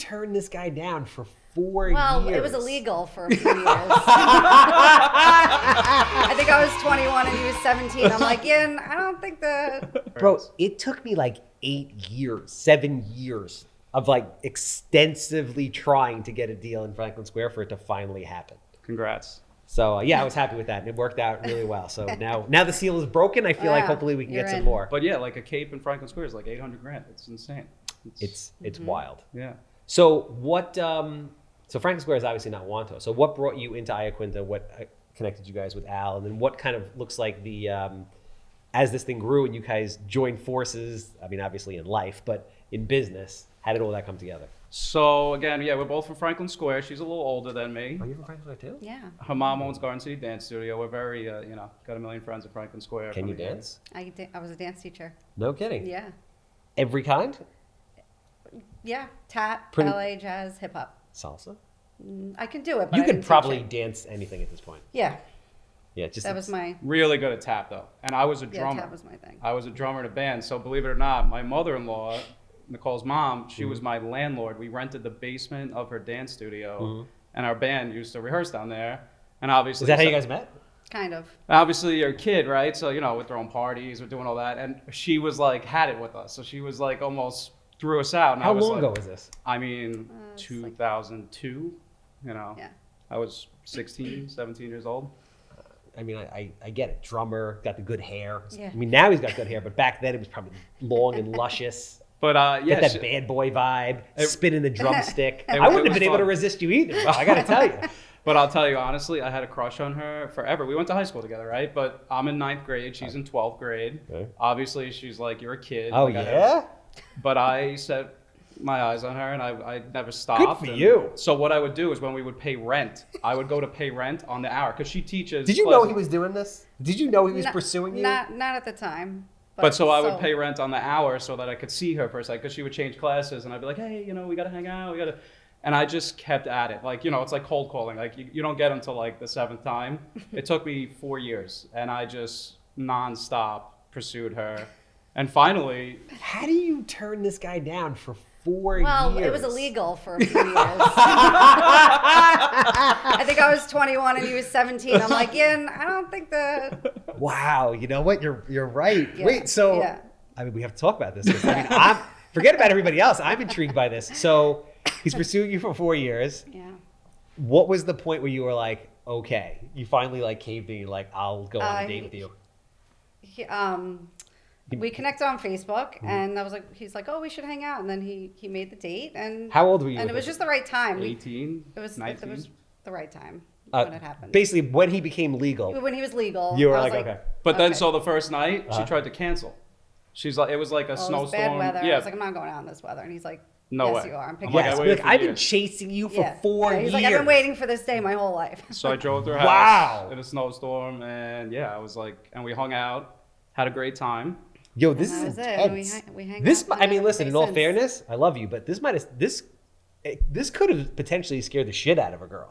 turn this guy down for 4 years? Well, it was illegal for a few years. I think I was 21 and he was 17. I'm like, yeah, I don't think Bro, it took me like 7 years of like extensively trying to get a deal in Franklin Square for it to finally happen. Congrats. So yeah, I was happy with that, and it worked out really well. So now the seal is broken. I feel like hopefully we can get some more. But yeah, like a cape in Franklin Square is like $800,000. It's insane. It's wild. Yeah. So what? So Franklin Square is obviously not Wanto. So what brought you into Ayaquinta? What connected you guys with Al? And then what kind of looks like the as this thing grew and you guys joined forces? I mean, obviously in life, but in business, how did all that come together? So again, yeah, we're both from Franklin Square. She's a little older than me. Are you from Franklin Square too? Yeah. Her mom owns Garden City Dance Studio. We're very, got a million friends at Franklin Square. Can you dance? I was a dance teacher. No kidding. Yeah. Every kind? Yeah. Tap, ballet, jazz, hip hop. Salsa? I can do it, but You I could didn't probably teach it. dance anything at this point. Yeah. Yeah, just That was my Really good at tap though, and I was a drummer. Yeah, tap was my thing. I was a drummer in a band. So believe it or not, my mother-in-law, Nicole's mom, she was my landlord. We rented the basement of her dance studio, and our band used to rehearse down there. And obviously, Is that how you guys met? Kind of. Obviously, you're a kid, right? So with their own parties, we're doing all that, and she was like had it with us. So she was like almost threw us out. And How I was long like, ago was this? I mean, It's 2002. Yeah. I was 16, 17 years old. I mean, I get it. Drummer, got the good hair. Yeah. I mean, now he's got good hair, but back then it was probably long and luscious. But Get that bad boy vibe, spinning the drumstick. I was wouldn't have been able to fun. resist you either, bro. I got to tell you. But I'll tell you honestly, I had a crush on her forever. We went to high school together, right? But I'm in 9th grade. She's in 12th grade. Okay. Obviously, she's like, you're a kid. Oh, Like, yeah? But I set my eyes on her, and I never stopped. Good for you. So what I would do is when we would pay rent, I would go to pay rent on the hour because she teaches. Did you know he was doing this? Did you know he was pursuing you? Not at the time. But so I would pay rent on the hour so that I could see her for a second because she would change classes, and I'd be like, hey, we got to hang out. And I just kept at it. Like, it's like cold calling. Like, you don't get until like the 7th time. It took me 4 years, and I just nonstop pursued her. And finally... How do you turn this guy down for 4 years? Well, it was illegal for a few years. I think I was 21 and he was 17. I'm like, yeah, I don't think Wow, you know what? You're right. Yeah. Wait, so I mean, we have to talk about this. 'Cause, I mean, forget about everybody else. I'm intrigued by this. So he's pursuing you for 4 years. Yeah. What was the point where you were like, okay, you finally like caved in, you're like, I'll go on a date with you? We connected on Facebook, and he's like, oh, we should hang out. And then he made the date, and How old were you? And it was just the right time. 18, It was 19. It was the right time when it happened. Basically, when he became legal. When he was legal, You were I was like, okay. But then, okay. so the first night, she tried to cancel. She's like, it was like a Well, it snowstorm. was bad weather. Yeah. I was like, I'm not going out in this weather. And he's like, No yes, way. you are. I'm picking like, you I up. waited for I've been years. chasing you for Yeah. 4 years. He's like, I've been waiting for this day my whole life. So I drove to her house Wow. in a snowstorm, and yeah, I was like, and we hung out, had a great time. Yo, this And is that was it. intense. We hang This, out I mean, listen. In all since. fairness, I love you, but this could have potentially scared the shit out of a girl.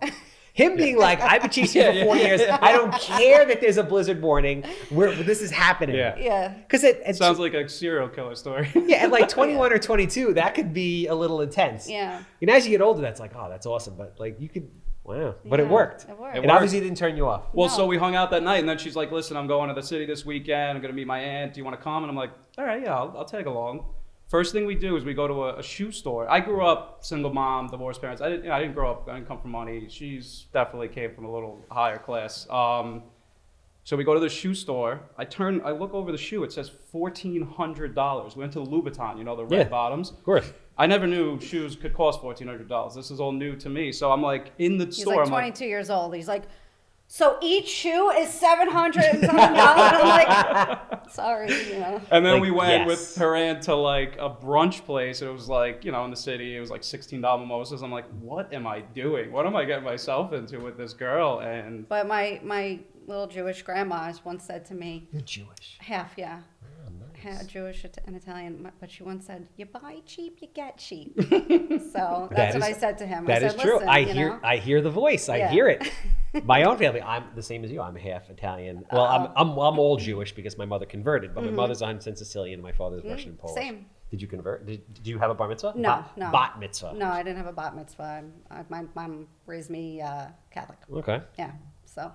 Him being like, I've been chasing you for 4 years. I don't care that there's a blizzard warning. This is happening. Yeah. Yeah. Because it Sounds like a serial killer story. yeah, at like 21 or 22, that could be a little intense. Yeah. And as you get older, that's like, oh, that's awesome. But like, you could, wow. But it Yeah, worked. it worked. It It obviously didn't turn you off. Well, No. so we hung out that night, and then she's like, listen, I'm going to the city this weekend. I'm going to meet my aunt. Do you want to come? And I'm like, all right, yeah, I'll tag along. First thing we do is we go to a shoe store. I grew up single mom, divorced parents. I didn't grow up, I didn't come from money. She's definitely came from a little higher class. So we go to the shoe store. I look over the shoe. It says $1,400. We went to the Louboutin, the red Yeah. bottoms. Of course. I never knew shoes could cost $1,400. This is all new to me. So I'm like in the He's store. like I'm 22 years old. He's like, so each shoe is $700 and something. I'm like, sorry, And then Like, we went yes. with her aunt to like a brunch place. It was like, in the city, it was like $16 mimosas. I'm like, what am I doing? What am I getting myself into with this girl? And But my little Jewish grandma once said to me, You're Jewish. half, yeah. Oh, nice. Jewish and Italian, but she once said, "You buy cheap, you get cheap." So that's what I said to him. That I is said, true. Listen, I hear the voice. I Yeah. hear it. My own family, I'm the same as you. I'm half Italian. Well, I'm all Jewish because my mother converted, but my mother's 100% Sicilian. My father's Russian and Polish. Same. Did you convert? Did you have a bar mitzvah? No, no. Bat mitzvah. No, I didn't have a bat mitzvah. My mom raised me Catholic. Okay. Yeah, so,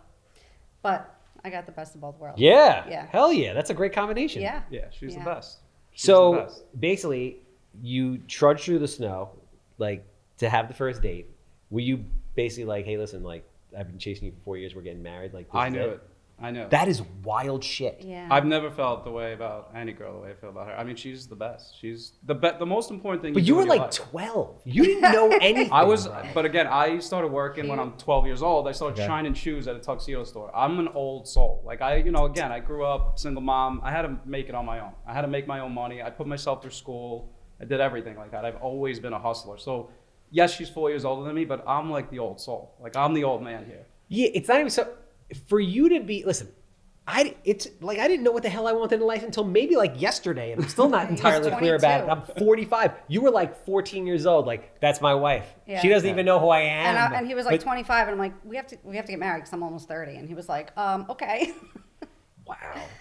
but I got the best of both worlds. Yeah. Yeah. Hell yeah. That's a great combination. Yeah. Yeah, she's Yeah. the best. She's the So best. basically, you trudged through the snow, like to have the first date. Were you basically like, hey, listen, like I've been chasing you for 4 years. We're getting married. Like this I is knew it. I know. That is wild shit. Yeah. I've never felt the way about any girl the way I feel about her. I mean, she's the best. She's the most important thing. But you do were in your like life. 12. You didn't know anything. I was, bro. but again, I started working when I'm 12 years old. I started Okay. shining shoes at a tuxedo store. I'm an old soul. Like again, I grew up single mom. I had to make it on my own. I had to make my own money. I put myself through school. I did everything like that. I've always been a hustler. So yes, she's 4 years older than me, but I'm like the old soul. Like I'm the old man here. Yeah, it's not even so. For you to be, listen, it's like I didn't know what the hell I wanted in life until maybe like yesterday, and I'm still not He was entirely clear about it. 22. I'm 45. You were like 14 years old. Like that's my wife. Yeah. She doesn't Yeah. even know who I am. And he was like But- 25, and I'm like, we have to get married because I'm almost 30. And he was like, okay. Wow.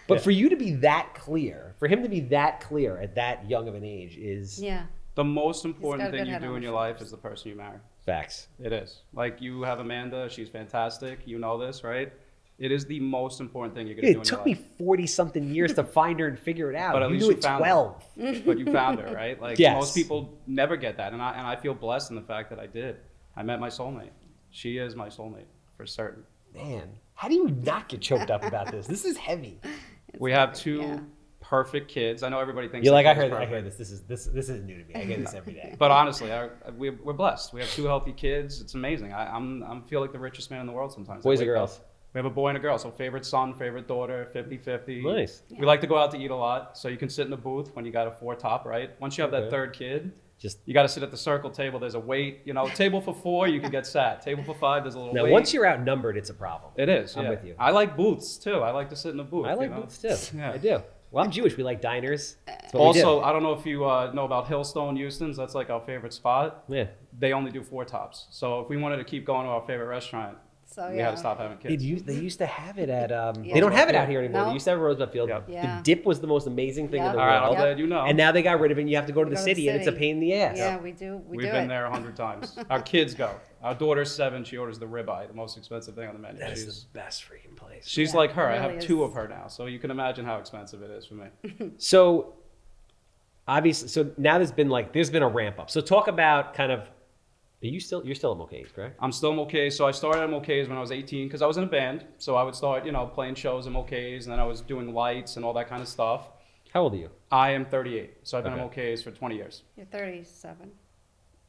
But Yeah. for you to be that clear, for him to be that clear at that young of an age is Yeah. The most got a important good thing you head do on in his your life shoulders. is the person you marry. facts. It is. Like you have Amanda. She's fantastic. You know this, right? It is the most important thing you're going to do It in your took me life. 40 something years to find her and figure it out. But at You least knew you at found her. 12. But you found her, right? Like Yes. most people never get that, and I feel blessed in the fact that I did. I met my soulmate. She is my soulmate for certain. Man, how do you not get choked up about this? This is heavy. We have perfect, two yeah. perfect kids. I know everybody thinks You're like, their I kid is heard perfect. this. This is new to me. I hear this every day. But honestly, we're blessed. We have two healthy kids. It's amazing. I feel like the richest man in the world sometimes. I Boys or wake up- girls? We have a boy and a girl. So favorite son, favorite daughter, 50-50. Nice. We like to go out to eat a lot. So you can sit in the booth when you got a 4 top, right? Once you have Okay. that third kid, Just you got to sit at the circle table. There's a wait. Table for 4, you can get sat. Table for 5, there's a little now, wait. once you're outnumbered, it's a problem. It is. I'm yeah. with you. I like booths too. I like to sit in a booth. I like you know? booths too. Yeah. I do. Well, I'm Jewish. We like diners. That's what we do. Also, I don't know if you know about Hillstone Houston's. That's like our favorite spot. Yeah. They only do 4 tops. So if we wanted to keep going to our favorite restaurant, So we yeah. had to stop having kids. They used to have it at. Yeah. They don't have it out here anymore. No. They used to have it at Rosebud Field. Yep. Yeah. The dip was the most amazing thing in Yep. the All right, I'm world. Yep. glad you know. And now they got rid of it. And you have to go to the Go to the city, and it's a city. pain in the ass. Yeah, we do. We We've do been it. there 100 times. Our kids go. Our daughter's 7. She orders the ribeye, the most expensive thing on the menu. That is She's the best freaking place. she's Yeah, like her. it I have really 2 is. of her now. So you can imagine how expensive it is for me. So, obviously, now there's been a ramp up. So talk about kind of. You're still at Mulcahy's, correct? I'm still Mulcahy. So I started at Mulcahy's when I was 18 because I was in a band. So I would start, playing shows at Mulcahy's, and then I was doing lights and all that kind of stuff. How old are you? I am 38. So I've been Okay. at Mulcahy's for 20 years. You're 37.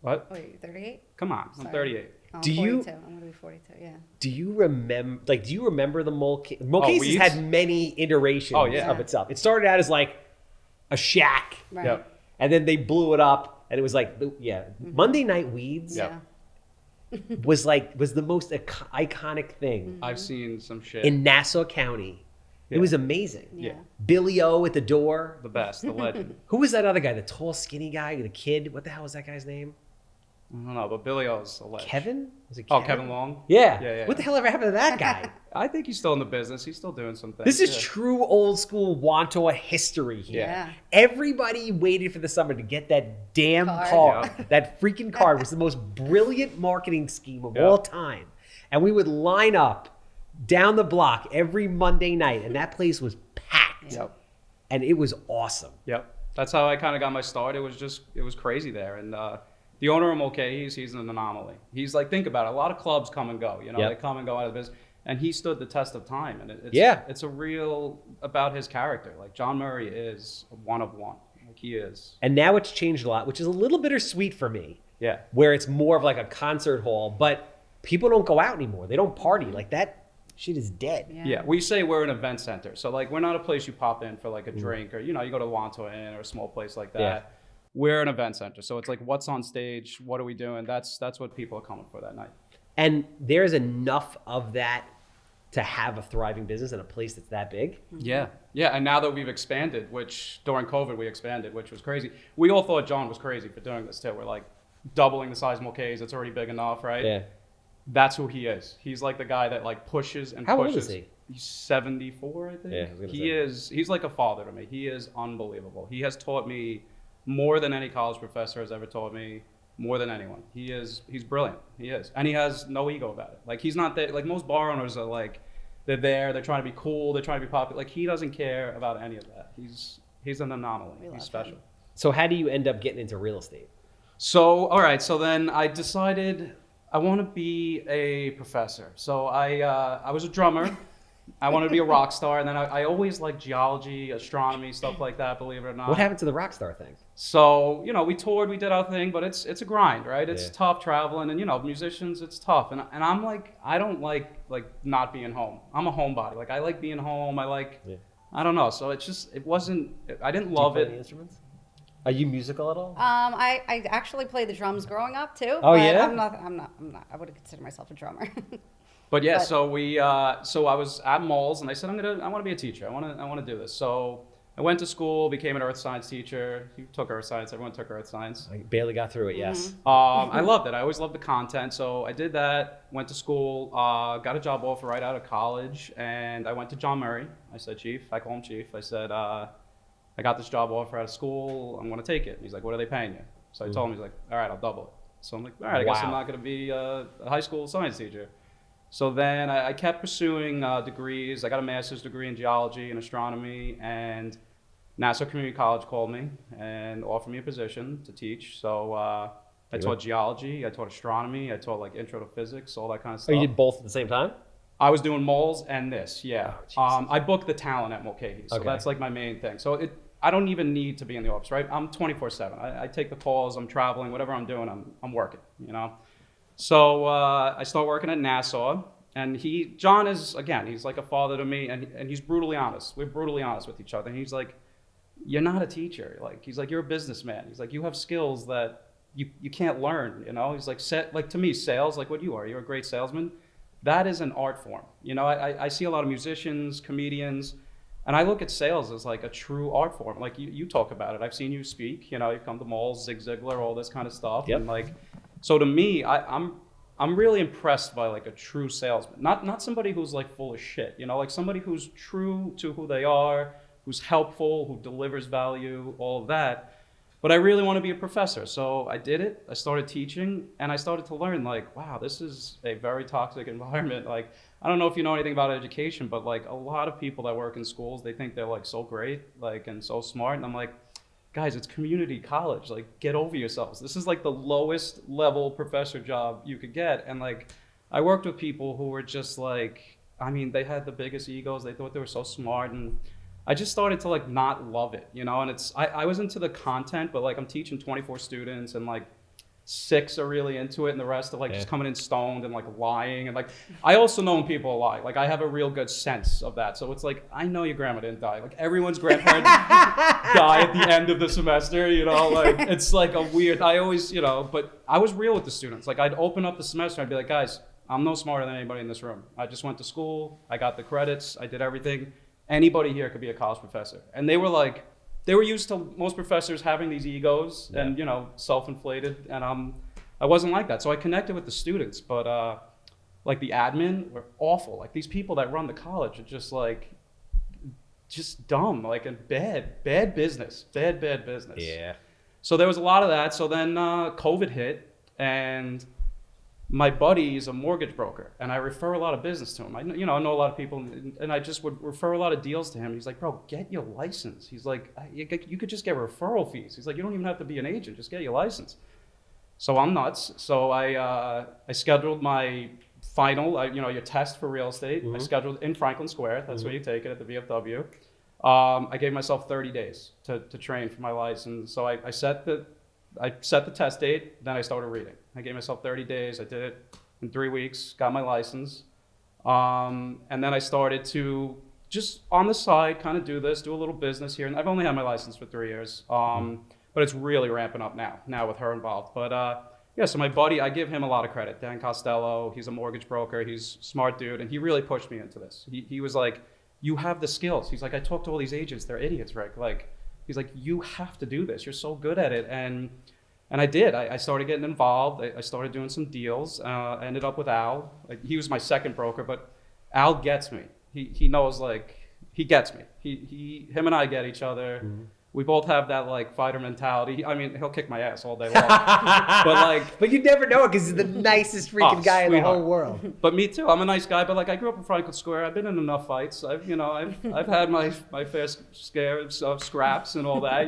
What? Oh, you're 38? Come on. I'm Sorry. 38. Oh, I'm Do you- 42. I'm going to be 42, yeah. Do you remember the Mulcahy's? Mulcahy's has Weeds? had many iterations Oh, yeah. of itself. It started out as like a shack, Right. Yep. and then they blew it up, and it was like, Monday Night Weeds Yeah. Yeah. was the most iconic thing I've seen some shit. in Nassau County. It Yeah. was amazing. Yeah. Billy O at the door. The best, the legend. Who was that other guy? The tall, skinny guy, the kid. What the hell was that guy's name? I don't know, but Billy O's a legend. Kevin? Was it Oh, Kevin? Kevin Long? Yeah. Yeah. What the hell ever happened to that guy? I think he's still in the business. He's still doing some things. This is yeah. true old school Wantoa history here. Yeah. Everybody waited for the summer to get that damn Card. card. Yeah. That freaking card was the most brilliant marketing scheme of Yeah. all time. And we would line up down the block every Monday night, and that place was packed. Yep. And it was awesome. Yep. That's how I kind of got my start. It was crazy there. And the owner of Mulcahy's, he's an anomaly. He's like, think about it. A lot of clubs come and go. Yep. They come and go out of business. And he stood the test of time. And it's a real about his character. Like John Murray is a one of one. Like he is. And now it's changed a lot, which is a little bittersweet for me, Yeah. where it's more of like a concert hall, but people don't go out anymore. They don't party. Like that shit is dead. Yeah. Yeah, we say we're an event center. So like we're not a place you pop in for like Mm. a drink or you go to Wantoa Inn or a small place like that. Yeah. We're an event center. So it's like what's on stage, what are we doing? That's what people are coming for that night. And there's enough of that to have a thriving business in a place that's that big. Yeah. Yeah, and now that we've expanded, which during COVID we expanded, which was crazy. We all thought John was crazy for doing this too. We're like doubling the size of Mulcahy's, it's already big enough, right? Yeah. That's who he is. He's like the guy that like pushes and How old pushes. is he? He's 74, I think. Yeah, I was gonna he say. is. He's like a father to me. He is unbelievable. He has taught me more than any college professor has ever taught me, more than anyone. He's brilliant. He is. And he has no ego about it. Like, he's not there. Like, most bar owners are like, they're there, they're trying to be cool, they're trying to be popular. Like, he doesn't care about any of that. He's an anomaly. He's special. So how do you end up getting into real estate? So, all right. So then I decided I want to be a professor. So I was a drummer. I wanted to be a rock star. And then I always liked geology, astronomy, stuff like that, believe it or not. What happened to the rock star thing? So, we toured, we did our thing, but it's a grind, right? It's Yeah. tough traveling, and musicians, it's tough. And I'm like, I don't like not being home. I'm a homebody. Like, I like being home. Yeah. I don't know. So it wasn't, I didn't Do you love play it. any instruments? Are you musical at all? I actually played the drums growing up too. Oh, but yeah? I'm not. I wouldn't consider myself a drummer. But yeah, But- so I was at malls, and I said, I want to be a teacher. I want to do this. So I went to school, became an earth science teacher. You took earth science. Everyone took earth science. I barely got through it, yes. I loved it. I always loved the content. So I did that, went to school, got a job offer right out of college, and I went to John Murray. I said, Chief, I call him Chief. I said, I got this job offer out of school. I'm going to take it. He's like, what are they paying you? So I told him, he's like, all right, I'll double it. So I'm like, all right, I guess I'm Wow. not going to be a high school science teacher. So then I kept pursuing degrees. I got a master's degree in geology and astronomy, and Nassau Community College called me and offered me a position to teach. So I taught geology, I taught astronomy, I taught like intro to physics, all that kind of Oh, stuff. you did both at the same time? I was doing moles and this, yeah. Oh, Jesus. I booked the talent at Mulcahy, so Okay. that's like my main thing. So I don't even need to be in the office, right? I'm 24/7. I take the calls, I'm traveling, whatever I'm doing, I'm working, So I start working at Nassau, and John is, again, he's like a father to me, and he's brutally honest. We're brutally honest with each other. And he's like, you're not a teacher. He's like, you're a businessman. He's like, you have skills that you can't learn, He's like, to me, sales, like what you are, you're a great salesman. That is an art form. I see a lot of musicians, comedians, and I look at sales as like a true art form. Like you talk about it. I've seen you speak, you've come to malls, Zig Ziglar, all this kind of stuff. Yep. And so to me, I'm really impressed by like a true salesman. Not somebody who's like full of shit, like somebody who's true to who they are, who's helpful, who delivers value, all of that. But I really want to be a professor. So I did it. I started teaching, and I started to learn wow, this is a very toxic environment. I don't know if you know anything about education, but a lot of people that work in schools, they think they're so great, and so smart. And I'm like, guys, it's community college. Get over yourselves. This is the lowest level professor job you could get. And I worked with people who were just they had the biggest egos. They thought they were so smart, and I just started to not love it, and I was into the content, but I'm teaching 24 students, and 6 are really into it, and the rest are just coming in stoned and lying, and I also know when people lie. I have a real good sense of that. So it's I know your grandma didn't die. Everyone's grandparents die at the end of the semester, it's a weird, I always, but I was real with the students. I'd open up the semester, I'd be like, guys, I'm no smarter than anybody in this room. I just went to school, I got the credits, I did everything. Anybody here could be a college professor. And they were used to most professors having these egos and, self-inflated. And I wasn't like that. So I connected with the students, but the admin were awful. These people that run the college are just dumb, and bad business. Bad business. Yeah. So there was a lot of that. So then COVID hit, and my buddy is a mortgage broker, and I refer a lot of business to him. I know a lot of people, and I just would refer a lot of deals to him. He's like, bro, get your license. He's like, you could just get referral fees. He's like, you don't even have to be an agent, just get your license. So I'm nuts. So I scheduled my final, your test for real estate. I scheduled in Franklin Square. That's where you take it, at the VFW. I gave myself 30 days to train for my license. So I set the test date, then I started reading. I gave myself 30 days. I did it in 3 weeks, got my license. And then I started to just on the side kind of do a little business here. And I've only had my license for 3 years, but it's really ramping up now with her involved. But so my buddy, I give him a lot of credit. Dan Costello, he's a mortgage broker. He's a smart dude. And he really pushed me into this. He was like, you have the skills. He's like, I talked to all these agents. They're idiots, Rick. He's like, you have to do this. You're so good at it. And I did. I started getting involved. I started doing some deals. I ended up with Al. He was my second broker, but Al gets me. He knows, he gets me. Him and I get each other. We both have that like fighter mentality. I mean, he'll kick my ass all day long. But you never know it because he's the nicest freaking guy in the whole world. But me too. I'm a nice guy. But like I grew up in Franklin Square. I've been in enough fights. I've had my fair share of scraps and all that.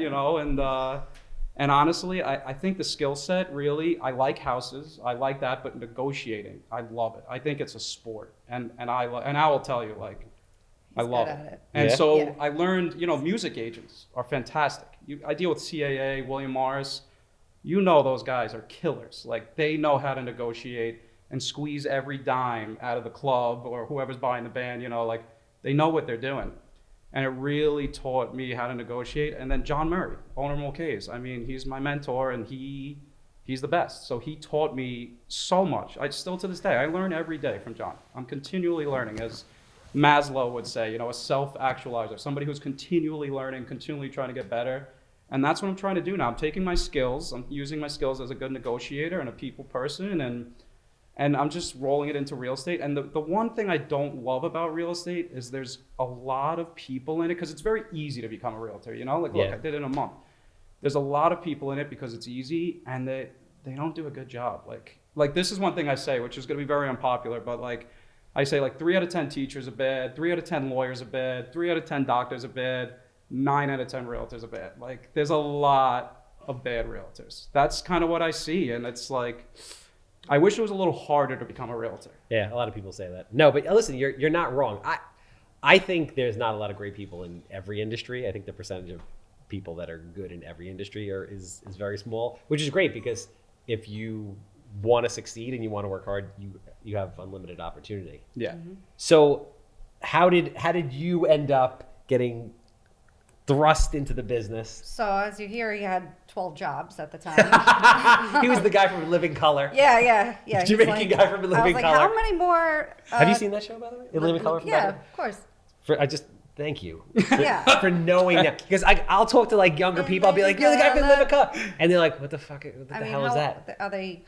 And honestly, I think the skill set really. I like houses. I like that. But negotiating, I love it. I think it's a sport. And I will tell you like. I love it. And so I learned, music agents are fantastic. I deal with CAA, William Morris. Those guys are killers. Like they know how to negotiate and squeeze every dime out of the club or whoever's buying the band, like they know what they're doing. And it really taught me how to negotiate. And then John Murray, owner of Mulcahy's. I mean, he's my mentor and he's the best. So he taught me so much. Still to this day, I learn every day from John. I'm continually learning, as Maslow would say, a self-actualizer, somebody who's continually learning, continually trying to get better. And that's what I'm trying to do now. I'm taking my skills, I'm using my skills as a good negotiator and a people person, and I'm just rolling it into real estate. And the one thing I don't love about real estate is there's a lot of people in it, because it's very easy to become a realtor, look, I did it in a month. There's a lot of people in it because it's easy, and they don't do a good job. Like this is one thing I say, which is going to be very unpopular, but I say 3 out of 10 teachers are bad, 3 out of 10 lawyers are bad, 3 out of 10 doctors are bad, 9 out of 10 realtors are bad. There's a lot of bad realtors. That's kind of what I see. And it's I wish it was a little harder to become a realtor. Yeah, a lot of people say that. No, but listen, you're not wrong. I think there's not a lot of great people in every industry. I think the percentage of people that are good in every industry is very small, which is great because if you want to succeed and you want to work hard, you have unlimited opportunity. Yeah. Mm-hmm. So how did you end up getting thrust into the business? So as you hear, he had 12 jobs at the time. He was the guy from Living Color. Yeah. Jamaican guy from Living I was like, Color. how many more? Have you seen that show, by the way? Living Color from Yeah, Batman? of course. Thank you Yeah. for knowing that, because I'll talk to younger people. I'll be like, "You're the guy from Living Color," and they're like, "What the hell is that?"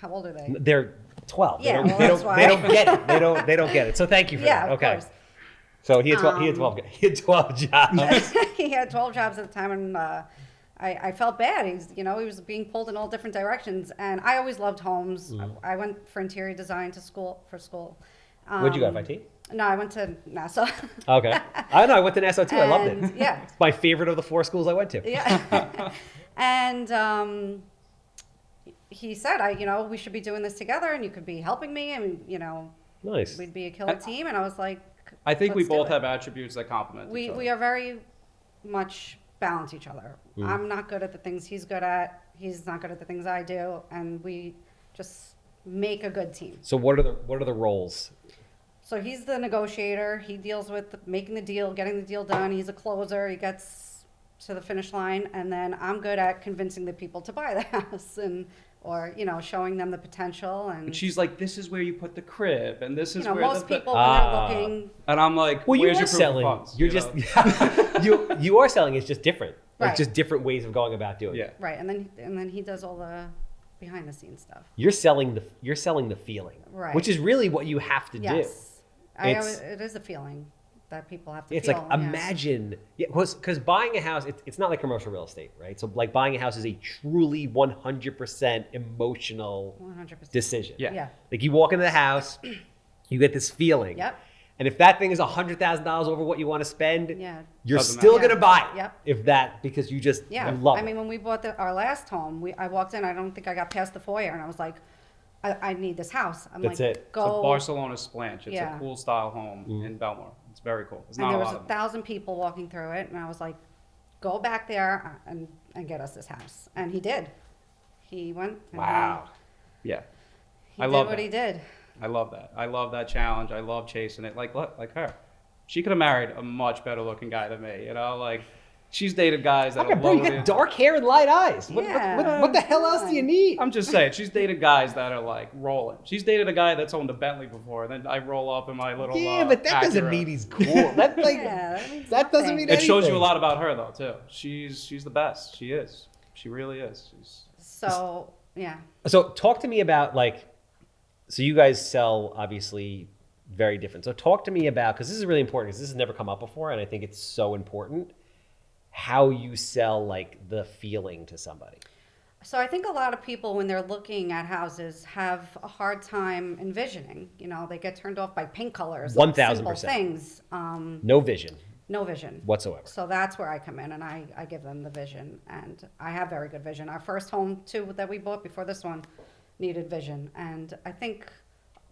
How old are they? They're 12. Yeah, they don't get it. They don't get it. So thank you for that. Of Okay. course. So he had 12. He had 12 jobs. He had 12 jobs at the time, and I felt bad. He was being pulled in all different directions, and I always loved homes. I went for interior design for school. Where'd you go? FIT? No, I went to Nassau. Okay. I know. I went to Nassau too. I loved it. Yeah. It's my favorite of the 4 schools I went to. Yeah. And he said, we should be doing this together, and you could be helping me, and Nice. we'd be a killer team. And I was like, I think we let's do both it. have attributes that complement each other. We are very much balance each other. I'm not good at the things he's good at. He's not good at the things I do, and we just make a good team. So what are the roles? So he's the negotiator. He deals with making the deal, getting the deal done. He's a closer. He gets to the finish line, and then I'm good at convincing the people to buy the house or showing them the potential. And she's like, "This is where you put the crib, and this is where most people when they're looking. And I'm like, Well, "Where's you are your selling. proof of funds?" You're just you are selling. It's just different. Right. It's just different ways of going about doing it. Right, and then he does all the behind the scenes stuff. You're selling the feeling, Right. which is really what you have to do. Yes, it is a feeling that people have to It's feel. like, imagine, because buying a house, it's not like commercial real estate, right? So like buying a house is a truly 100% emotional 100%. decision. Yeah. Like you walk into the house, you get this feeling. Yep. And if that thing is $100,000 over what you want to spend, Yeah. you're Doesn't still matter. going to buy it. Yep. Because you just Yeah. you love I mean, when we bought our last home, I walked in. I don't think I got past the foyer, and I was like, I need this house. I'm That's like, it. go. It's a Barcelona splanch. It's Yeah. a cool style home in Belmore. It's very cool. It's And not there a was lot of them. 1,000 people walking through it, and I was like, go back there and get us this house. And he did. He went. And Wow. Yeah. He I did love what that. he did. I love that. I love that challenge. I love chasing it. Like her. She could have married a much better looking guy than me. Like she's dated guys that are Bro, you loaded. got dark hair and light eyes. Yeah. What the hell else do you need? I'm just saying, she's dated guys that are like rolling. She's dated a guy that's owned a Bentley before. Then I roll up in my little But that doesn't Acura. mean he's cool. That like That means that doesn't nothing. mean It shows you a anything. lot about her though too. She's the best. She is. She really is. So, yeah. So talk to me about so you guys sell obviously very different. So talk to me about, because this is really important, because this has never come up before, and I think it's so important. how you sell like the feeling to somebody. So I think a lot of people, when they're looking at houses, have a hard time envisioning. You know, they get turned off by paint colors, simple 1000%. things, No vision no vision whatsoever. So that's where I come in, and I give them the vision, and I have very good vision. Our first home too that we bought before this one needed vision, and I think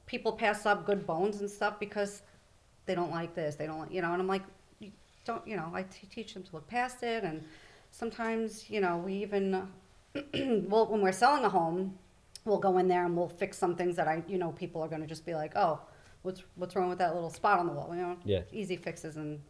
people pass up good bones and stuff because they don't like this, they don't like, you know, and I'm like, you don't, you know, I teach them to look past it, and sometimes, you know, we even, well, when we're selling a home, we'll go in there and we'll fix some things that people are gonna just be like, oh, what's wrong with that little spot on the wall, you know? Yeah. Easy fixes. And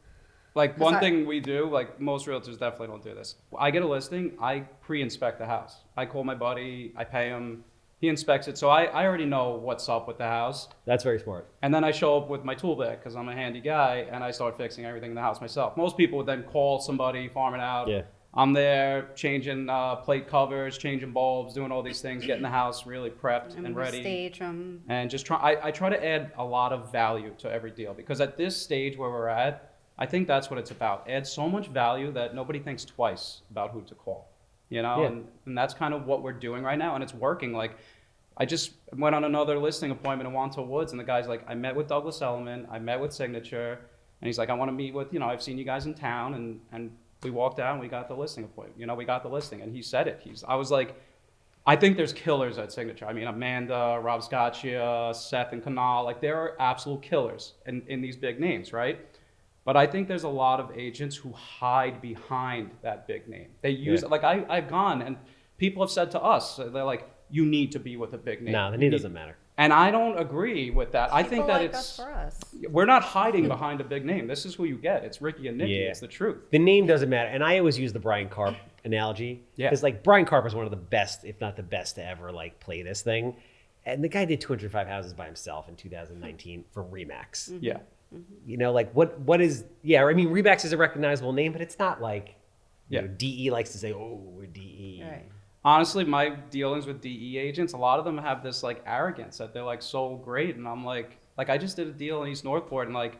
Like one thing we do, like most realtors definitely don't do this. I get a listing, I pre-inspect the house. I call my buddy, I pay him, he inspects it. So I already know what's up with the house. That's very smart. And then I show up with my tool bag because I'm a handy guy and I start fixing everything in the house myself. Most people would then call somebody, farm it out. Yeah. I'm there changing plate covers, changing bulbs, doing all these things, getting the house really prepped and ready. Stage them. And just I try to add a lot of value to every deal because at this stage where we're at, I think that's what it's about. Add so much value that nobody thinks twice about who to call, you know? Yeah. And that's kind of what we're doing right now. And it's working. Like, I just went on another listing appointment in Wanto Woods, and the guy's like, I met with Douglas Elliman, I met with Signature, and he's like, I want to meet with, you know, I've seen you guys in town, and we walked out and we got the listing appointment. You know, we got the listing, and he said it. I was like, I think there's killers at Signature. I mean, Amanda, Rob Scaccia, Seth and Kanal, like there are absolute killers in these big names, right? But I think there's a lot of agents who hide behind that big name. They use it. Like I've gone and people have said to us, they're like, you need to be with a big name. No, the name doesn't matter. And I don't agree with that. I think that like it's, us for us. we're not hiding behind a big name. This is who you get. It's Ricky and Nikki. Yeah. It's the truth. The name doesn't matter. And I always use the Brian Karp analogy. Yeah. Because like Brian Karp is one of the best, if not the best to ever like play this thing. And the guy did 205 houses by himself in 2019 for Remax. Mm-hmm. Yeah. You know, like what is, yeah, I mean, Remax is a recognizable name, but it's not like, you Yeah. know, DE likes to say, oh, we're DE. Right. Honestly, my dealings with DE agents, a lot of them have this like arrogance that they're like so great. And I'm like I just did a deal in East Northport and like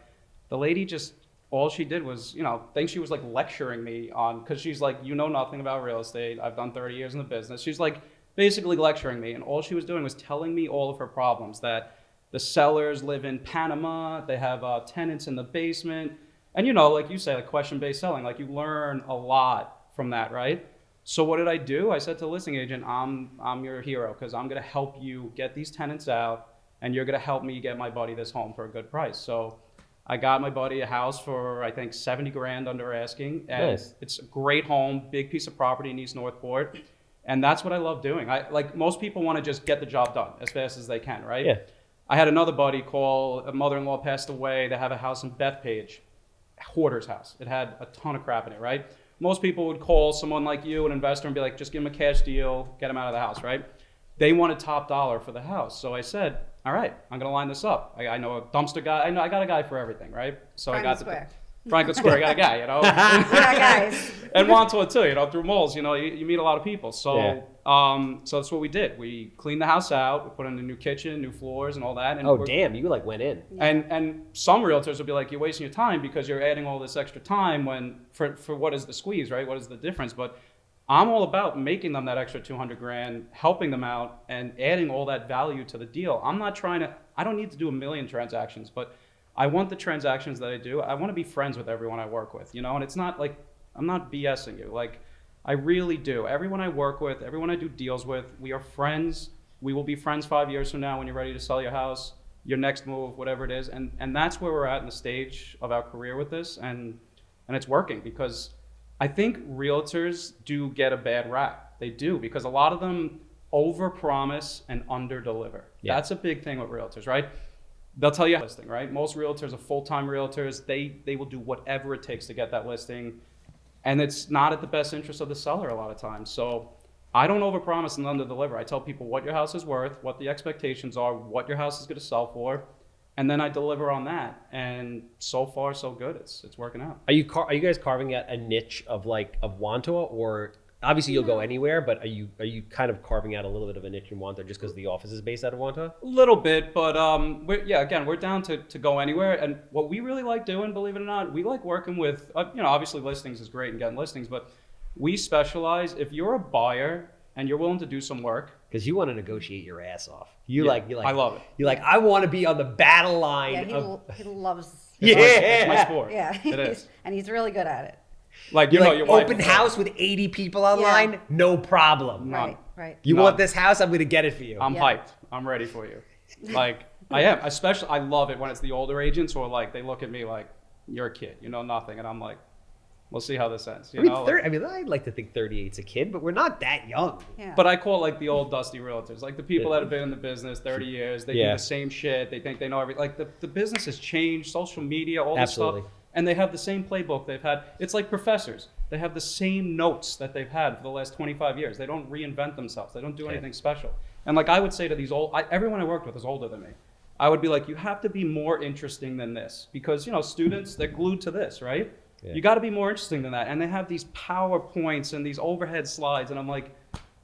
the lady just, all she did was, you know, think she was like lecturing me on, cause she's like, you know nothing about real estate. I've done 30 years in the business. She's like basically lecturing me. And all she was doing was telling me all of her problems, that the sellers live in Panama. They have tenants in the basement. And you know, like you say, like question-based selling, like you learn a lot from that, right? So what did I do? I said to the listing agent, I'm your hero because I'm going to help you get these tenants out and you're going to help me get my buddy this home for a good price. So I got my buddy a house for, I think, 70 grand under asking. And Nice. It's a great home, big piece of property in East Northport. And that's what I love doing. Like most people want to just get the job done as fast as they can, right? Yeah. I had another buddy call, a mother-in-law passed away. They have a house in Bethpage, hoarder's house. It had a ton of crap in it, right? Most people would call someone like you, an investor, and be like, just give him a cash deal, get him out of the house, right? They wanted top dollar for the house. So I said, all right, I'm going to line this up. I know a dumpster guy. I got a guy for everything, right? So Franklin I got Square. Franklin Square. I got a guy, you know? Yeah, guys. And Wanto too, you know, through malls, you know, you meet a lot of people. So, Yeah. So that's what we did. We cleaned the house out. We put in a new kitchen, new floors, and all that. And Oh, we're- damn. You like went in. And some realtors will be like, you're wasting your time because you're adding all this extra time when for what is the squeeze, right? What is the difference? But I'm all about making them that extra 200 grand, helping them out, and adding all that value to the deal. I'm not trying to. I don't need to do a million transactions, but I want the transactions that I do. I want to be friends with everyone I work with, you know. And it's not like I'm not BSing you. Like I really do. Everyone I work with, everyone I do deals with, we are friends. We will be friends 5 years from now when you're ready to sell your house, your next move, whatever it is. And that's where we're at in the stage of our career with this. And it's working because I think realtors do get a bad rap. They do, because a lot of them overpromise and underdeliver. Yeah. That's a big thing with realtors, right? They'll tell you listing, right? Most realtors are full-time realtors. They will do whatever it takes to get that listing. And it's not at the best interest of the seller a lot of times. So I don't overpromise and underdeliver. I tell people what your house is worth, what the expectations are, what your house is going to sell for, and then I deliver on that. And so far, so good. It's working out. Are you guys carving out a niche of like of Wanto, or obviously you'll go anywhere, but are you kind of carving out a little bit of a niche in Wantagh just because the office is based out of Wantagh? A little bit, but we're down to go anywhere. And what we really like doing, believe it or not, we like working with, obviously listings is great and getting listings, but we specialize, if you're a buyer and you're willing to do some work. Because you want to negotiate your ass off. You like, I love it. You're like, I want to be on the battle line. Yeah, he loves. It's my sport. Yeah, It is. and he's really good at it. Like, You're like, your wife open house with 80 people online, Yeah. no problem. None. Right. You None. want this house? I'm going to get it for you. I'm Yeah. hyped. I'm ready for you. Like, I am. Especially, I love it when it's the older agents who are like, they look at me like, you're a kid, you know nothing. And I'm like, we'll see how this ends. I mean, I like to think 38's a kid, but we're not that young. Yeah. But I call it like the old dusty realtors, like the people that have been in the business 30 years. They do the same shit. They think they know everything. Like the business has changed, social media, all this Absolutely. stuff. And they have the same playbook they've had. It's like professors. They have the same notes that they've had for the last 25 years. They don't reinvent themselves. They don't do anything special. And like I would say to these everyone I worked with is older than me. I would be like, you have to be more interesting than this. Because, students, they're glued to this, right? Yeah. You got to be more interesting than that. And they have these PowerPoints and these overhead slides. And I'm like,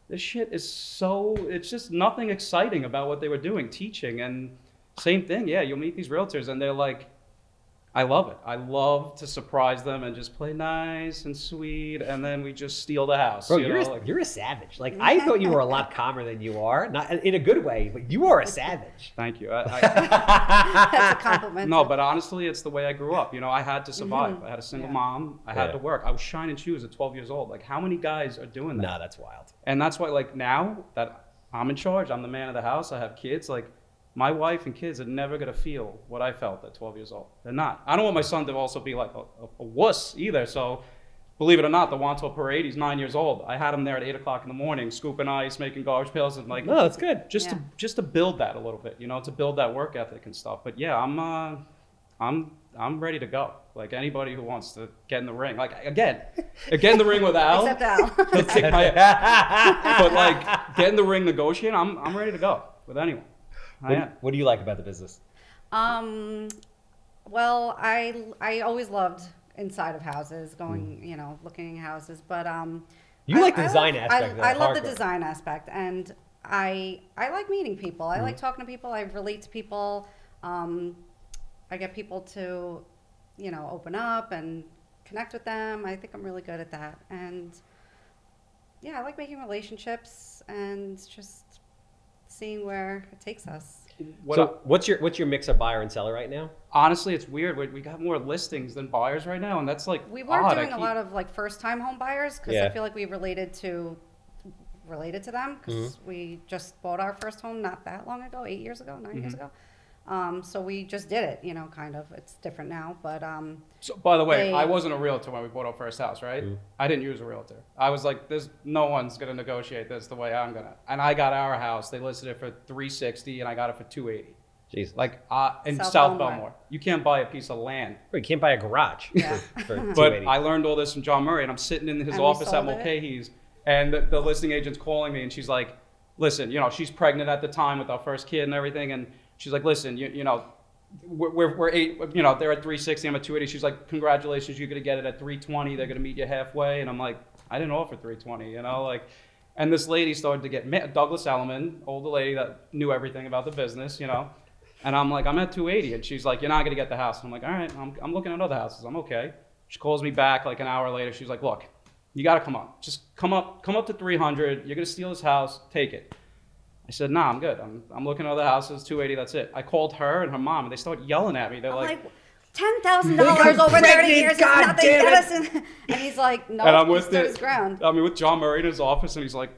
this shit is it's just nothing exciting about what they were doing, teaching. And same thing, you'll meet these realtors and they're like, I love it. I love to surprise them and just play nice and sweet, and then we just steal the house. Bro, you're a savage. Like, I thought you were a lot calmer than you are. Not in a good way, but you are a savage. Thank you. That's a compliment. No, but honestly, it's the way I grew up. I had to survive. Mm-hmm. I had a single mom. I had to work. I was shining shoes at 12 years old. Like, how many guys are doing that? Nah, that's wild. And that's why, like, now that I'm in charge, I'm the man of the house, I have kids, like, my wife and kids are never going to feel what I felt at 12 years old. They're not. I don't want my son to also be like a wuss either. So believe it or not, the Wantagh Parade, he's 9 years old. I had him there at 8 o'clock in the morning, scooping ice, making garbage pails, and like, No, that's good. just to build that a little bit, to build that work ethic and stuff. But yeah, I'm ready to go. Like anybody who wants to get in the ring, like get in the ring with Al. Except Al. He'll kick my ass. But like get in the ring, negotiate. I'm ready to go with anyone. What do you like about the business? Well, I always loved inside of houses, going, looking at houses, but You like the design aspect of it, I love the hardcore. design aspect, and I like meeting people. I like talking to people. I relate to people. I get people to, open up and connect with them. I think I'm really good at that, and I like making relationships and just seeing where it takes us. What's your mix of buyer and seller right now? Honestly, it's weird. We got more listings than buyers right now, and that's like We were odd. doing a lot of like first-time home buyers because I feel like we related to them because we just bought our first home not that long ago, 8 years ago, 9 years ago. So we just did it, kind of. It's different now, but So, by the way, I wasn't a realtor when we bought our first house, right? I didn't use a realtor. I was like, no one's gonna negotiate this the way I'm gonna. And I got our house. They listed it for $360, and I got it for $280. Jeez. Like in South South Belmore. Belmore, you can't buy a piece of land. Bro, you can't buy a garage for But $280. I learned all this from John Murray, and I'm sitting in his And we office at sold it. Mulcahy's, and the listing agent's calling me, and she's like, "Listen, she's pregnant at the time with our first kid and everything, and she's like, listen, we're eight, they're at 360, I'm at 280. She's like, congratulations, you're gonna get it at 320. They're gonna meet you halfway, and I'm like, I didn't offer 320, like." And this lady started to get mad. Douglas Elliman, older lady that knew everything about the business, And I'm like, I'm at 280, and she's like, you're not gonna get the house. And I'm like, all right, I'm looking at other houses. I'm okay. She calls me back like an hour later. She's like, look, you gotta come up. Just come up to 300. You're gonna steal this house. Take it. I said, nah, I'm good. I'm looking at other houses. 280. That's it. I called her and her mom, and they start yelling at me. They're I'm like $10,000 over 30 years is God nothing. damn Get it. us in. And he's like, no, and I'm he with stood his ground. with John Murray in his office, and he's like,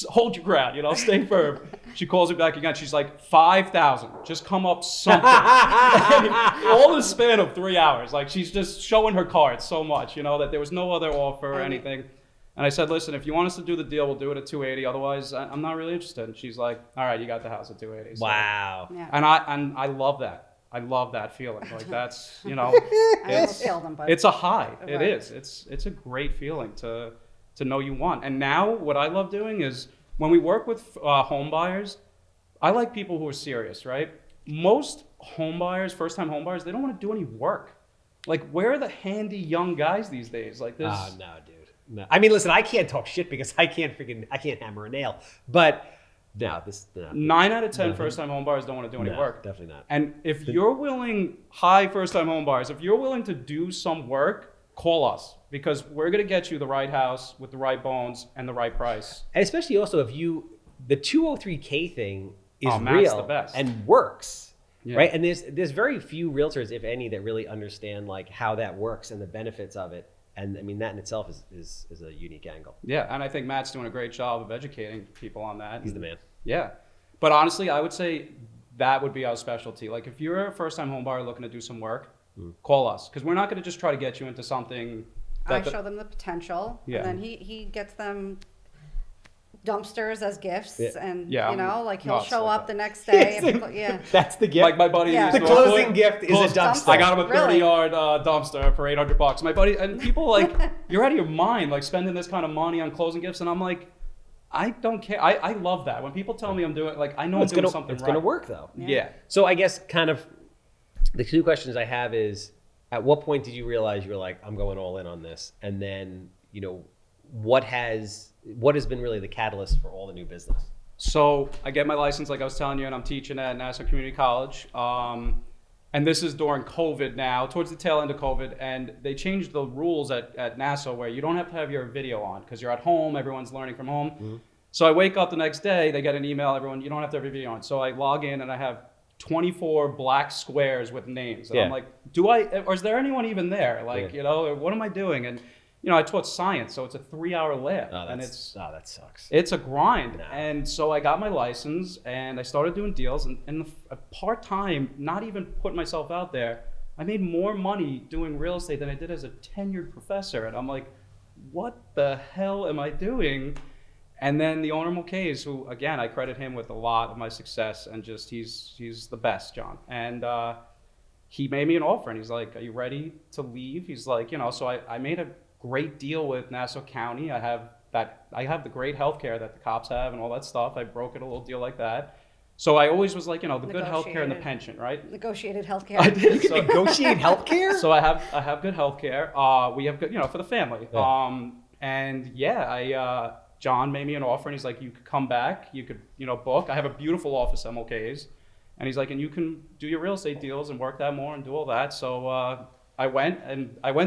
hold your ground, stay firm. She calls me back again. She's like, 5,000. Just come up something. All in the span of 3 hours. Like, she's just showing her cards so much, that there was no other offer or anything. And I said, listen, if you want us to do the deal, we'll do it at 280. Otherwise, I'm not really interested. And she's like, all right, you got the house at 280. So, Wow. Yeah. And I love that. I love that feeling. Like that's, I almost killed him, but it's a high. It Right. is. It's a great feeling to know you want. And now what I love doing is when we work with home buyers, I like people who are serious, right? Most home buyers, first-time home buyers, they don't want to do any work. Like, where are the handy young guys these days? Like this. No, dude. No. I mean, listen, I can't talk shit because I can't hammer a nail. But no, 9 out of 10 Nothing. first-time home buyers don't want to do any No, work. definitely not. And if you're willing, hi, first-time home buyers, if you're willing to do some work, call us because we're going to get you the right house with the right bones and the right price. And especially also if the 203K thing is Oh, Matt's real the best. and works, Yeah. right? And there's very few realtors, if any, that really understand like how that works and the benefits of it. And I mean, that in itself is a unique angle. Yeah, and I think Matt's doing a great job of educating people on that. He's the man. Yeah. But honestly, I would say that would be our specialty. Like if you're a first-time home buyer looking to do some work, call us because we're not going to just try to get you into something. I show them the potential, Yeah. and then he gets them dumpsters as gifts, Yeah. and Yeah, you know, I'm like he'll nuts show like up that. the next day. Yeah, That's the gift. Like my buddy, Yeah. used the to- closing gift is a dumpster. I got him a Really? 30-yard dumpster for $800. My buddy, and people like, you're out of your mind, like spending this kind of money on closing gifts, and I'm like, I don't care. I love that when people tell me I'm doing, like, I know I'm doing something it's right. gonna work though. Yeah. So I guess kind of the two questions I have is, at what point did you realize you were like, I'm going all in on this? And then, you know, what has been really the catalyst for all the new business? So I get my license, like I was telling you, and I'm teaching at Nassau Community College. And this is during COVID now, towards the tail end of COVID. And they changed the rules at Nassau where you don't have to have your video on because you're at home, everyone's learning from home. Mm-hmm. So I wake up the next day, they get an email, everyone, you don't have to have your video on. So I log in and I have 24 black squares with names. And I'm like, or is there anyone even there? Like, you know, what am I doing? And, you know, I taught science, so it's a 3-hour lab. And that sucks. It's a grind. No. And so I got my license and I started doing deals and part-time, not even putting myself out there, I made more money doing real estate than I did as a tenured professor. And I'm like, what the hell am I doing? And then the owner Mulcahy's, who again, I credit him with a lot of my success and just, he's the best, John. And he made me an offer and he's like, are you ready to leave? He's like, you know, so I made a great deal with Nassau County. I have the great healthcare that the cops have and all that stuff. I brokered a little deal like that. So I always was like, you know, the good healthcare and the pension, right? Negotiated healthcare. I did. You can negotiate healthcare? So I have good healthcare. We have good, you know, for the family. Yeah. And yeah, John made me an offer and he's like, you could come back, you could, you know, book. I have a beautiful office at MLK's. And he's like, and you can do your real estate deals and work that more and do all that. So I went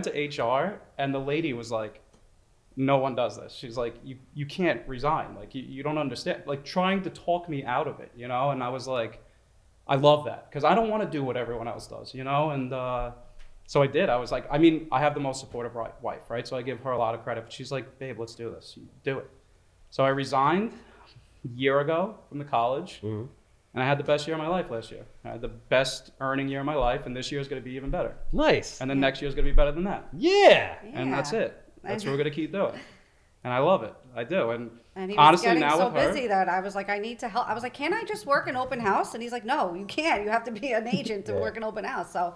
to HR and the lady was like, no one does this. She's like, you can't resign. Like, you don't understand. Like, trying to talk me out of it, you know? And I was like, I love that because I don't want to do what everyone else does, you know? And so I did. I was like, I mean, I have the most supportive wife, right? So I give her a lot of credit. But she's like, babe, let's do this. Do it. So I resigned a year ago from the college. Mm-hmm. And I had the best year of my life last year. I had the best earning year of my life, and this year is going to be even better. Nice. And then next year is going to be better than that. Yeah. And that's it. That's what we're going to keep doing. And I love it. I do. And he was honestly, getting now so with her, busy that I was like, I need to help. I was like, can I just work an open house? And he's like, no, you can't. You have to be an agent to work an open house. So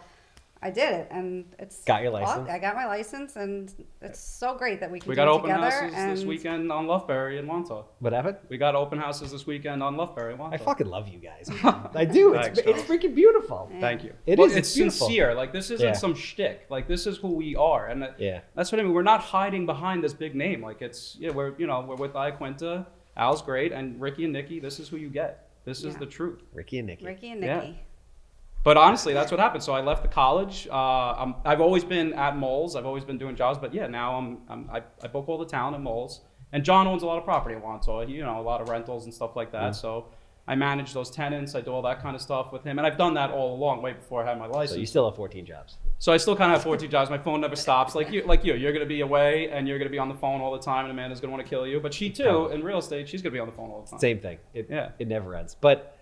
I did it, and it's got your license. I got my license, and it's so great that we can. we do got it open together, houses and this weekend on Loughbury and Wantagh. What happened? We got open houses this weekend on Loughbury and I Wantagh. fucking love you guys. I do. Thanks, It's John. freaking beautiful. Yeah. Thank you. It's It's beautiful. sincere. Like, this isn't some shtick. Like, this is who we are. And that's what I mean. We're not hiding behind this big name. Like, it's, we're with Iaquinta. Al's great. And Ricky and Nikki, this is who you get. This is the truth. Ricky and Nikki. Ricky and Nikki. Yeah. But honestly, that's what happened. So I left the college. I've always been at Moles. I've always been doing jobs. But yeah, now I book all the talent at Moles. And John owns a lot of property at Wantagh. You know, a lot of rentals and stuff like that. So I manage those tenants. I do all that kind of stuff with him. And I've done that all along, way before I had my license. So you still have 14 jobs. So I still kind of have 14 jobs. My phone never stops. Like you're going to be away and you're going to be on the phone all the time. And Amanda's going to want to kill you. But she too, in real estate, she's going to be on the phone all the time. Same thing. It never ends. But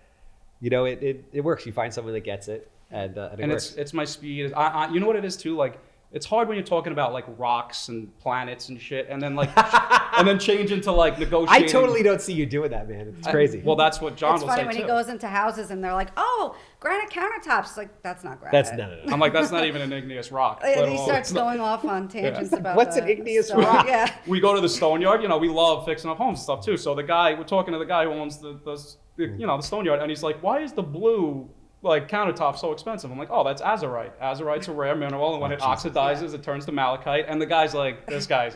you know, it works. You find someone that gets it, and it works. it's my speed. You know what it is too. Like, it's hard when you're talking about like rocks and planets and shit, and then like, and then change into like negotiating. I totally don't see you doing that, man. It's crazy. Well, that's what John It's will funny say when too. he goes into houses and they're like, "Oh, granite countertops." It's like, that's not granite. That's no. I'm like, that's not even an igneous rock. And he starts going off on tangents about What's the an igneous stone. rock? Yeah. We go to the stone yard. You know, we love fixing up homes and stuff too. So we're talking to the guy who owns the stone yard, and he's like, why is the blue like countertop so expensive. I'm like, oh, that's azurite. Azurite's a rare mineral, and when it oxidizes, it turns to malachite. And the guy's like, this guy's,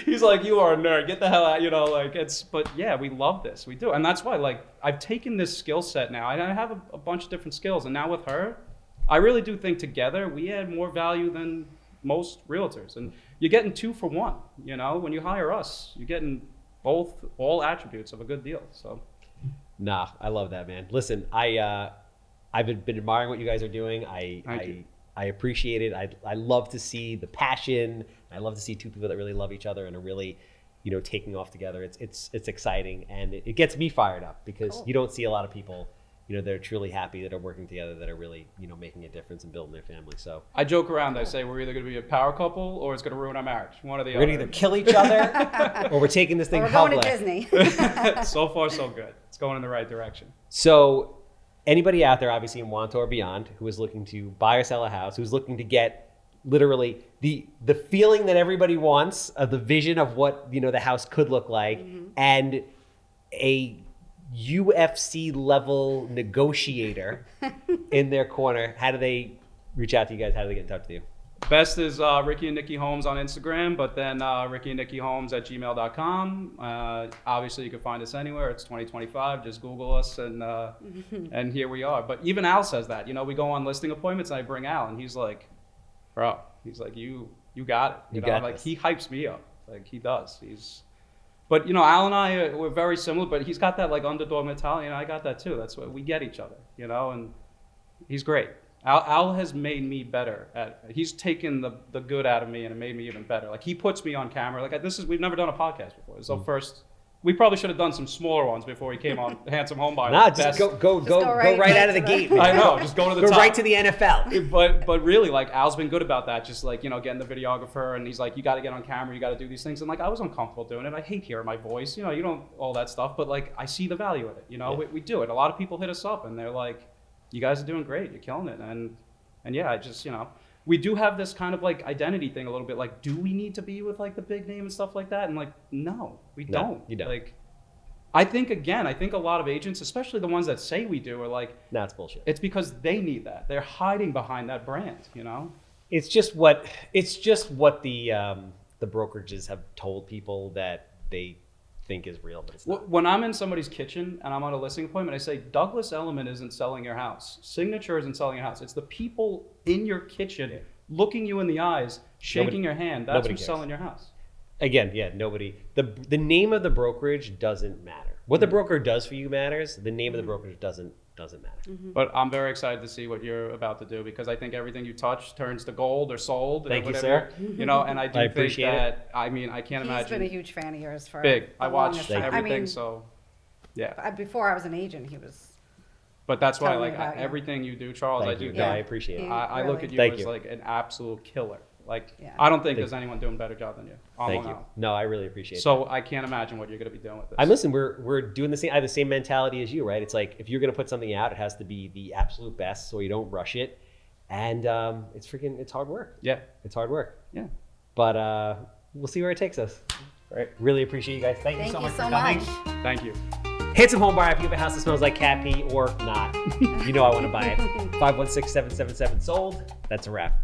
he's like, you are a nerd. Get the hell out, like it's. But yeah, we love this. We do, and that's why like I've taken this skill set now. I have a bunch of different skills, and now with her, I really do think together we add more value than most realtors, and you're getting 2 for 1. When you hire us, you're getting all attributes of a good deal. So, nah, I love that, man. Listen, I've been admiring what you guys are doing. I appreciate it. I love to see the passion. I love to see 2 people that really love each other and are really, taking off together. It's exciting, and it gets me fired up because you don't see a lot of people, that are truly happy, that are working together, that are really, making a difference and building their family. So I joke around. I say we're either going to be a power couple or it's going to ruin our marriage. One or the other. We're going to either kill each other or we're taking this thing We're public. going to Disney. So far, so good. It's going in the right direction. So anybody out there, obviously in Wanto or beyond, who is looking to buy or sell a house, who's looking to get literally the feeling that everybody wants, of the vision of what the house could look like, and a UFC level negotiator in their corner, how do they reach out to you guys? How do they get in touch with you? Best is Ricky and Nikki Homes on Instagram, but then Ricky and Nikki Homes at gmail.com. Obviously, you can find us anywhere. It's 2025. Just Google us, and here we are. But even Al says that. We go on listing appointments, and I bring Al, and he's like, bro, you got it. Like he hypes me up. Like he does. But Al and I we're very similar, but he's got that like underdog mentality, and I got that too. That's what we get each other, and he's great. Al has made me better he's taken the good out of me and it made me even better. Like he puts me on camera. Like we've never done a podcast before. It's our first. We probably should have done some smaller ones before he came on Handsome Homebuyer. Nah, just go right out of the gate. Man. I know, just go to the go top. right to the NFL. But really, like Al's been good about that. Just like getting the videographer, and he's like, you got to get on camera, you got to do these things. And like I was uncomfortable doing it. I hate hearing my voice. You don't all that stuff. But like I see the value in it. Yeah. We do it. A lot of people hit us up and they're like, you guys are doing great. You're killing it. And yeah, I just we do have this kind of like identity thing a little bit. Like, do we need to be with like the big name and stuff like that? And like, no, we don't. You don't. Like, I think a lot of agents, especially the ones that say we do, are like, nah, it's bullshit. It's because they need that. They're hiding behind that brand, It's just what the brokerages have told people that they think is real, but it's not. When I'm in somebody's kitchen and I'm on a listing appointment, I say, Douglas Elliman isn't selling your house. Signature isn't selling your house. It's the people in your kitchen looking you in the eyes, shaking your hand. That's who's selling your house. Again, yeah, nobody. The name of the brokerage doesn't matter. What the broker does for you matters. The name of the brokerage doesn't matter. But I'm very excited to see what you're about to do, because I think everything you touch turns to gold or sold. Thank or you, whatever, sir. And I do think appreciate that. I mean, I can't imagine. He's been a huge fan of yours for big. I the watch longest time. everything. So, yeah. Before I was an agent, he was. But that's why, Tell me like, about you. everything you do, Charles, Thank I do. you. think- No, I appreciate it. I look at you Thank as you. like an absolute killer. Like, Yeah. I don't think there's anyone doing a better job than you. on Thank Long you. Island. No, I really appreciate it. So I can't imagine what you're going to be doing with this. Listen, we're doing the same. I have the same mentality as you, right? It's like if you're going to put something out, it has to be the absolute best, so you don't rush it. And it's hard work. Yeah. It's hard work. Yeah. But we'll see where it takes us. Right. Really appreciate you guys. Thank you so much for coming. Thank you. Handsome Homebuyer, if you have a house that smells like cat pee or not, I want to buy it. 516-777 sold. That's a wrap.